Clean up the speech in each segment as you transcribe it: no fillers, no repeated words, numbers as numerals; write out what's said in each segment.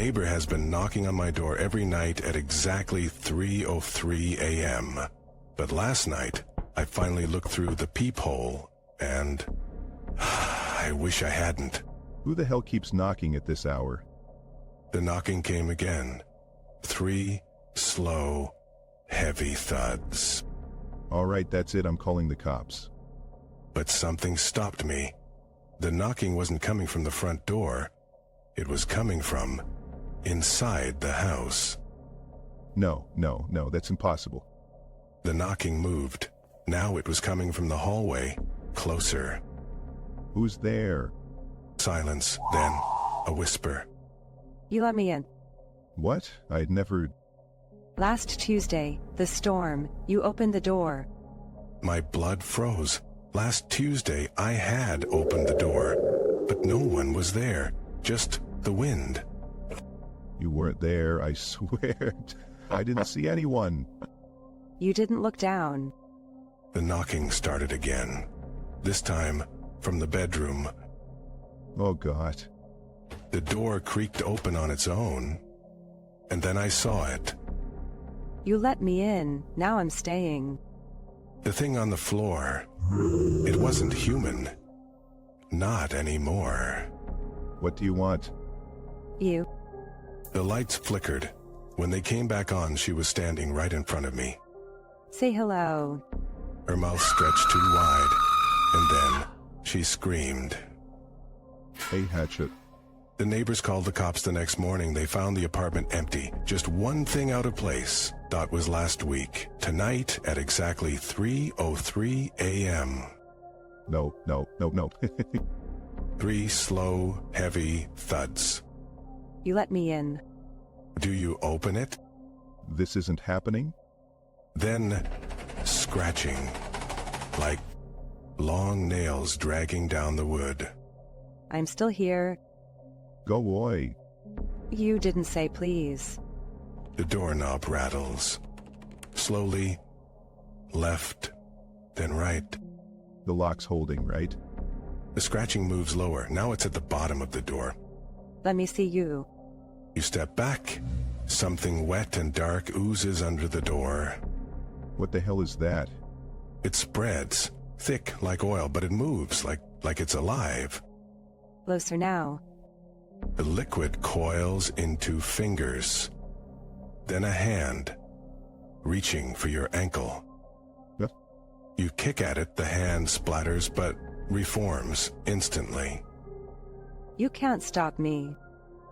neighbor has been knocking on my door every night at exactly 3:03 a.m. But last night, I finally looked through the peephole, and I wish I hadn't. Who the hell keeps knocking at this hour? The knocking came again. 3 slow, heavy thuds. All right, that's it. I'm calling the cops. But something stopped me. The knocking wasn't coming from the front door. It was coming from inside the house. No, that's impossible. The knocking moved. Now it was coming from the hallway, closer. Who's there? Silence, then a whisper. You let me in. What? I'd never... Last Tuesday, the storm, you opened the door. My blood froze. Last Tuesday, I had opened the door, but no one was there, just the wind. You weren't there, I swear. I didn't see anyone. You didn't look down. The knocking started again, this time from the bedroom. Oh, God. The door creaked open on its own, and then I saw it. You let me in, now I'm staying. The thing on the floor, it wasn't human. Not anymore. What do you want? You. The lights flickered. When they came back on, she was standing right in front of me. Say hello. Her mouth stretched too wide, and then she screamed. Hey, Hatchet. The neighbors called the cops the next morning. They found the apartment empty. Just one thing out of place. That was last week. Tonight at exactly 3:03 a.m. No. 3 slow, heavy thuds. You let me in. Do you open it? This isn't happening? Then scratching, like long nails dragging down the wood. I'm still here. Go away. You didn't say please. The doorknob rattles. Slowly, left, then right. The lock's holding, right? The scratching moves lower. Now it's at the bottom of the door. Let me see you. You step back. Something wet and dark oozes under the door. What the hell is that? It spreads, thick like oil, but it moves like it's alive. Closer now. The liquid coils into fingers. Then a hand, reaching for your ankle. Huh? You kick at it, the hand splatters, but reforms instantly. You can't stop me.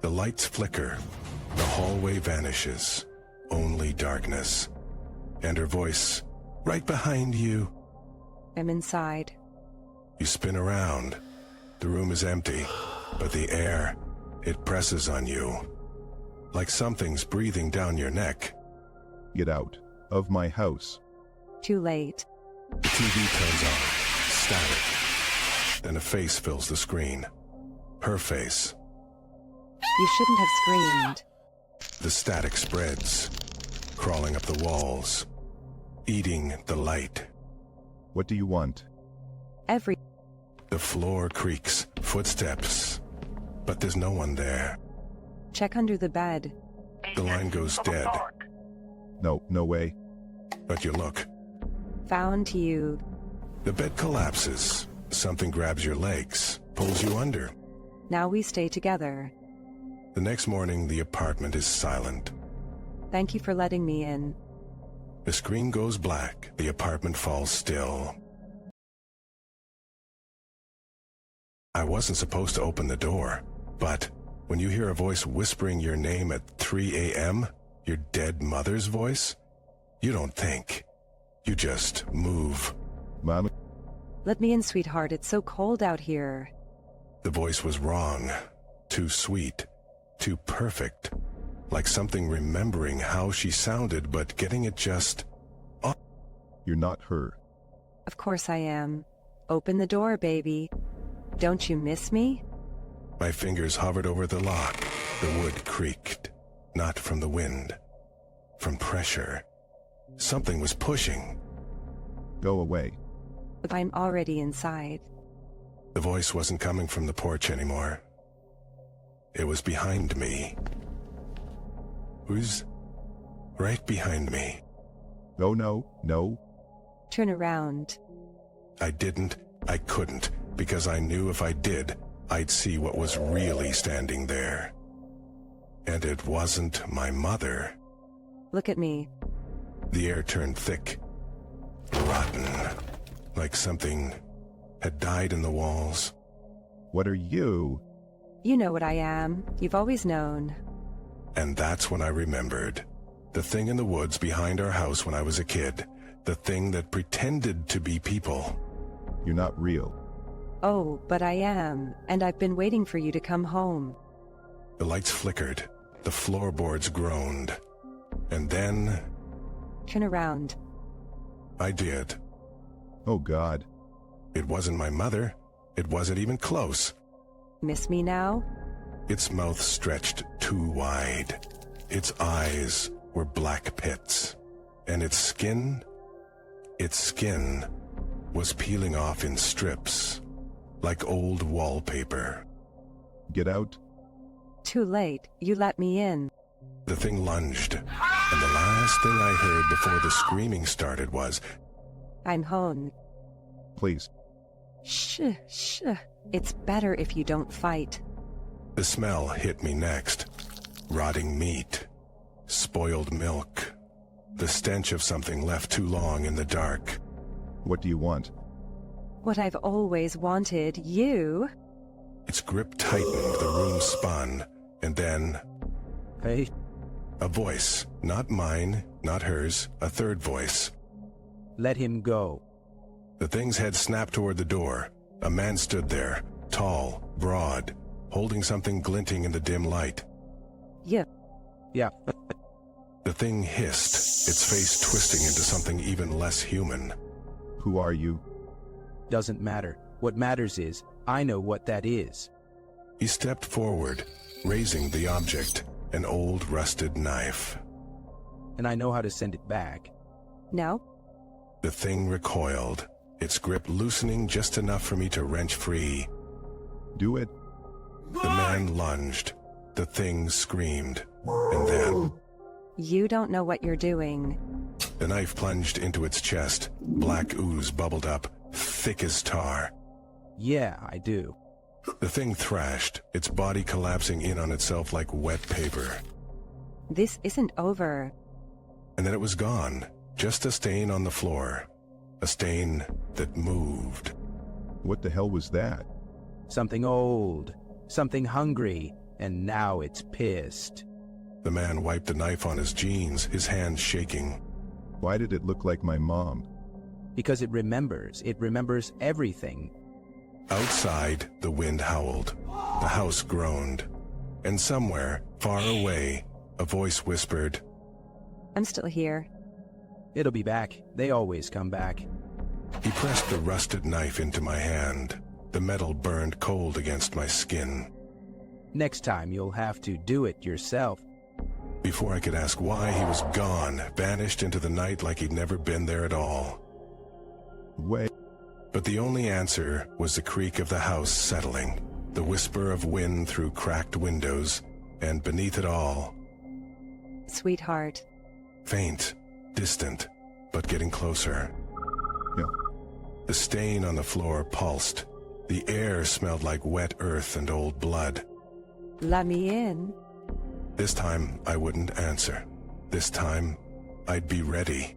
The lights flicker. The hallway vanishes. Only darkness. And her voice, right behind you. I'm inside. You spin around. The room is empty, but the air, it presses on you. Like something's breathing down your neck. Get out of my house. Too late. The TV turns on. Static. Then a face fills the screen. Her face. You shouldn't have screamed. The static spreads, crawling up the walls, eating the light. What do you want? The floor creaks, footsteps, but there's no one there. Check under the bed. The line goes dead, No way. but you look. Found you. The bed collapses. Something grabs your legs, pulls you under. Now we stay together. The next morning, the apartment is silent. Thank you for letting me in. The screen goes black. The apartment falls still. I wasn't supposed to open the door, but when you hear a voice whispering your name at 3 a.m., your dead mother's voice, you don't think. You just move. Mom, Let me in, sweetheart. It's so cold out here. The voice was wrong. Too sweet. Too perfect. Like something remembering how she sounded, but getting it just... you're not her. Of course I am. Open the door, baby. Don't you miss me? My fingers hovered over the lock. The wood creaked. Not from the wind. From pressure. Something was pushing. Go away. But I'm already inside. The voice wasn't coming from the porch anymore. It was behind me. Who's right behind me? Oh, no, no. Turn around. I didn't, I couldn't, because I knew if I did, I'd see what was really standing there. And it wasn't my mother. Look at me. The air turned thick, rotten, like something had died in the walls. What are you? You know what I am. You've always known. And that's when I remembered. The thing in the woods behind our house when I was a kid. The thing that pretended to be people. You're not real. Oh, but I am, and I've been waiting for you to come home. The lights flickered. The floorboards groaned. And then Turn around. I did. Oh, God. It wasn't my mother. It wasn't even close. Miss me now? Its mouth stretched too wide. Its eyes were black pits. And its skin was peeling off in strips, like old wallpaper. Get out. Too late. You let me in. The thing lunged, and the last thing I heard before the screaming started was, I'm home. Please. Shh, shh. It's better if you don't fight. the smell hit me next. Rotting meat, spoiled milk, the stench of something left too long in the dark. What do you want? What I've always wanted, you. Its grip tightened, the room spun, and then Hey, a voice, not mine, not hers, a third voice. let him go. The thing's head snapped toward the door. A man stood there, tall, broad, holding something glinting in the dim light. Yeah. Yeah, The thing hissed, its face twisting into something even less human. Who are you? doesn't matter. What matters is, I know what that is. He stepped forward, raising the object, an old rusted knife. And I know how to send it back. No? The thing recoiled, its grip loosening just enough for me to wrench free. Do it. The man lunged. The thing screamed. And then You don't know what you're doing. the knife plunged into its chest. Black ooze bubbled up, thick as tar. Yeah, I do. The thing thrashed, its body collapsing in on itself like wet paper. This isn't over. And then it was gone, just a stain on the floor. A stain that moved. What the hell was that? Something old, something hungry, and now it's pissed. The man wiped the knife on his jeans, his hands shaking. Why did it look like my mom? Because it remembers everything. Outside, the wind howled. The house groaned. And somewhere, far away, a voice whispered, I'm still here. It'll be back. They always come back. He pressed the rusted knife into my hand. The metal burned cold against my skin. Next time you'll have to do it yourself. Before I could ask why, he was gone, vanished into the night like he'd never been there at all. Wait. But the only answer was the creak of the house settling, the whisper of wind through cracked windows, and beneath it all, Sweetheart. faint, distant, but getting closer. Yeah. The stain on the floor pulsed. The air smelled like wet earth and old blood. Let me in. This time, I wouldn't answer. This time, I'd be ready.